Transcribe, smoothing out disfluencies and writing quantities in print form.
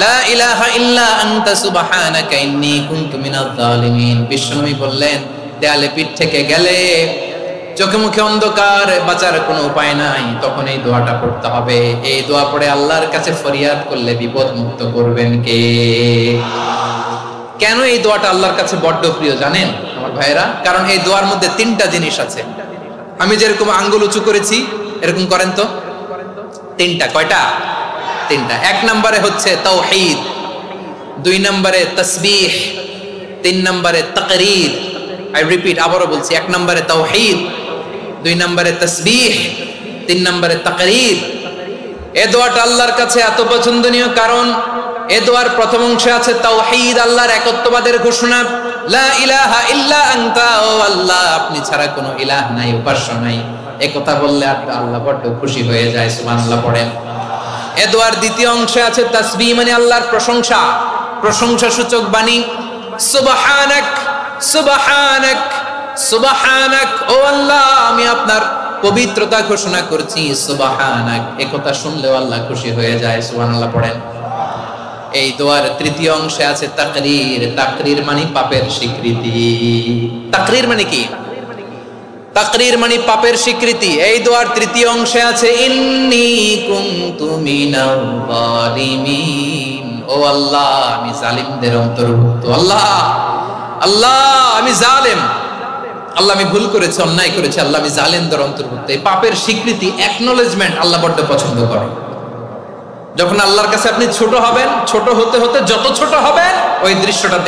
লা ইলাহা ইল্লা আনতা সুবহানাকা ইন্নী কুনতু মিনাজ জালিমিন। বিশ্বনবী বললেন, দেয়ালে পিঠ থেকে গেলে, চোখে মুখে অন্ধকার, বাঁচার কোনো উপায় নাই, তখন এই দোয়াটা পড়তে হবে। এই দোয়া পড়ে আল্লাহর কাছে ফরিয়াদ করলে বিপদ মুক্ত করবেন কে? কেন এই দোয়াটা আল্লাহর কাছে বড্ড প্রিয় জানেন আমার ভাইয়েরা? কারণ এই দোয়ার মধ্যে তিনটা জিনিস আছে। আমি যেরকম আঙ্গুল উঁচু করেছি এরকম করেন তো। তিনটা। কয়টা? তিনটা। এক নম্বরে হচ্ছে তাওহীদ, দুই নম্বরে তাসবিহ, তিন নম্বরে তাকরীর। আই রিপিট, আবারও বলছি, এক নম্বরে তাওহীদ, দুই নম্বরে তাসবিহ, তিন নম্বরে তাকরীর। এই দোয়াটা আল্লাহর কাছে এত পছন্দনীয় কারণ এই দোয়ার প্রথম অংশে আছে তাওহীদ, আল্লাহর একত্ববাদের ঘোষণা। লা ইলাহা ইল্লা আনতা, ও আল্লাহ, আপনি ছাড়া কোনো ইলাহ নাই, উপাস্য নাই। এই কথা বললে আল্লাহ বড্ড খুশি হয়ে যায়। সুবহানাল্লাহ পড়েন। এই দোয়ার দ্বিতীয় অংশে আছে তাসবিহ, মানে আল্লাহর প্রশংসা, প্রশংসা সূচক বাণী। সুবহানাক, সুবহানাক, সুবহানাক, ও আল্লাহ, আমি আপনার পবিত্রতা ঘোষণা করছি। সুবহানাক, এই কথা শুনলেও আল্লাহ খুশি হয়ে যায়। সুবহানাল্লাহ পড়েন। এই দোয়ার তৃতীয় অংশে আছে তাকরীর, তাকরীর মানে পাপের স্বীকৃতি। তাকরীর মানে কি? তাকরীর মানে পাপের স্বীকৃতি। এই দোয়ার তৃতীয় অংশে আছে ইন্নী কুনতু মিনাল জালিমিন, ও আল্লাহ, আমি জালিমদের অন্তর্ভুক্ত। আল্লাহ, আল্লাহ, আমি জালেম, আল্লাহ, আমি ভুল করেছি, অন্যায় করেছি, আল্লাহ, আমি জালেমদের অন্তর্ভুক্ত। এই পাপের স্বীকৃতি, অ্যাকনলেজমেন্ট আল্লাহ বড্ড পছন্দ করে। যখন আল্লাহর কাছে আপনি ছোট হবেন, ছোট হতে হতে যত ছোট হবেন, ওই দৃশ্যটা